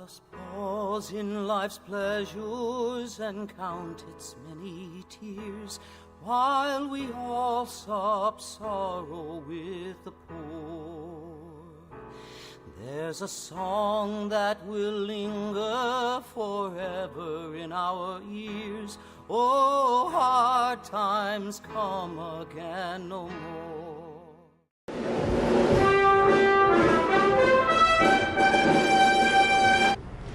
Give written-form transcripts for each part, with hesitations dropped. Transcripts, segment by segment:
us pause in life's pleasures and count its many tears, while we all sob sorrow with the poor. There's a song that will linger forever in our ears. Oh, hard times come again no more.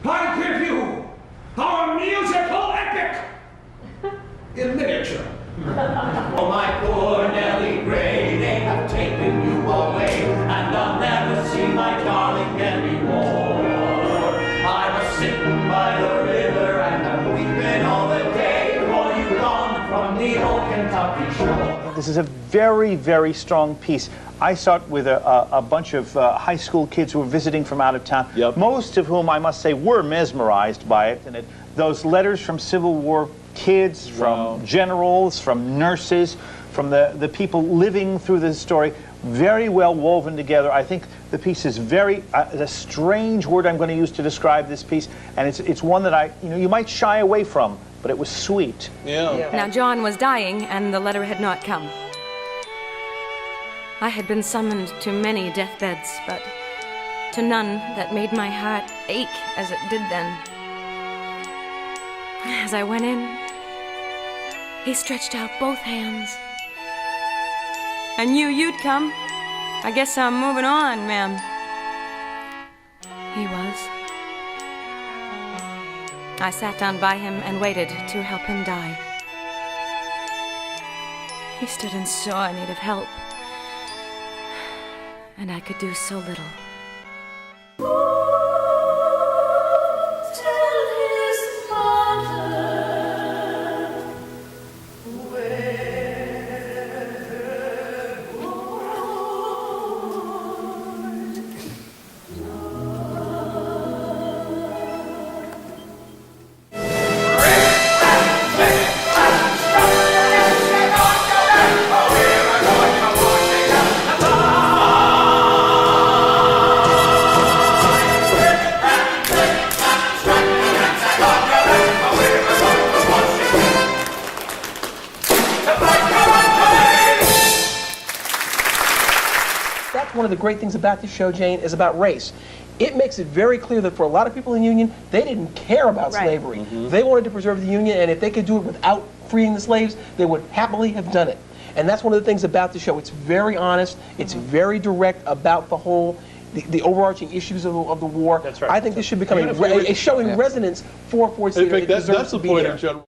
I give you our musical epic in miniature. Oh, my poor Nellie Gray, they have taken you away, and I'll never see my darling anymore. I was sitting by the river, and I'm weeping all the day, for you gone from the old Kentucky shore. This is a very, very strong piece. I saw it with a bunch of high school kids who were visiting from out of town, most of whom, I must say, were mesmerized by it. And those letters from Civil War kids, from generals, from nurses, from the people living through this story, very well woven together. I think the piece is very, a strange word I'm going to use to describe this piece, and it's one that you might shy away from, but it was sweet. Now John was dying, and the letter had not come. I had been summoned to many deathbeds, but to none that made my heart ache as it did then. As I went in, he stretched out both hands. I knew you'd come. I guess I'm moving on, ma'am. He was. I sat down by him and waited to help him die. He stood in sore need of help, and I could do so little. One of the great things about this show, Jane, is about race. It makes it very clear that for a lot of people in the Union, they didn't care about slavery. They wanted to preserve the Union, and if they could do it without freeing the slaves, they would happily have done it. And that's one of the things about the show. It's very honest. It's very direct about the whole, the overarching issues of the war. That's right. I think this should become a show in resonance for Ford Theater. In fact, that's the point of general.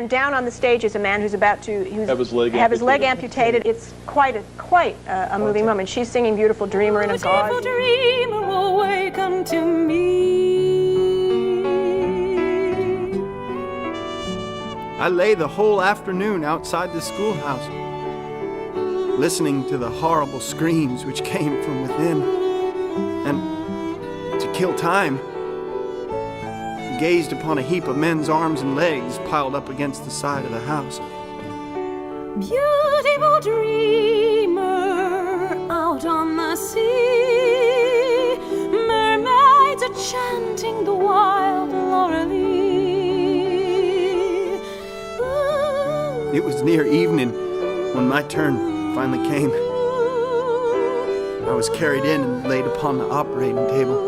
Down on the stage is a man who's about to have his leg amputated. It's quite a moving moment. She's singing "Beautiful Dreamer" in a gauze. Beautiful dreamer, awaken to me. I lay the whole afternoon outside the schoolhouse, listening to the horrible screams which came from within, and to kill time, gazed upon a heap of men's arms and legs piled up against the side of the house. Beautiful dreamer out on the sea, mermaids are chanting the wild Lorelei. It was near evening when my turn finally came. I was carried in and laid upon the operating table.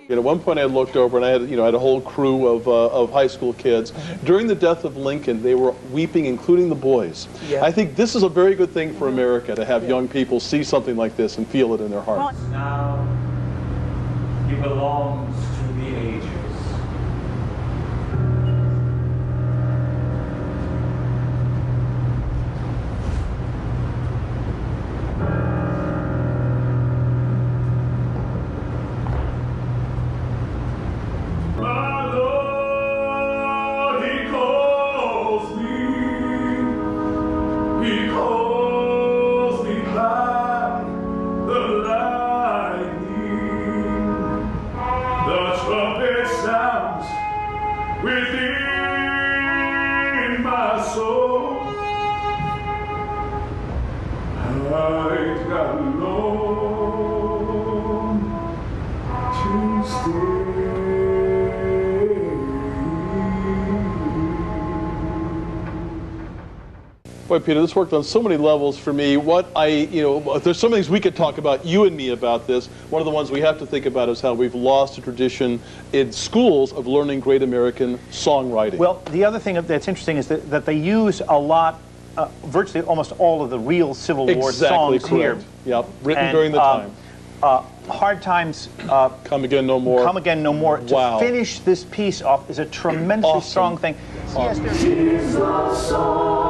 At one point I looked over and I had, I had a whole crew of high school kids. During the death of Lincoln, they were weeping, including the boys. Yeah. I think this is a very good thing for America, to have young people see something like this and feel it in their heart. Now, he belongs to the ages. Within my soul, I've got alone to stay. Boy, Peter, this worked on so many levels for me. There's some things we could talk about, you and me, about this. One of the ones we have to think about is how we've lost a tradition in schools of learning great American songwriting. Well, the other thing that's interesting is that they use a lot, virtually almost all of the real Civil War songs here. Yep, written during the time. Hard Times, Come Again No More. Come Again No More. Wow. To finish this piece off is a tremendously strong thing. Awesome. Tis the song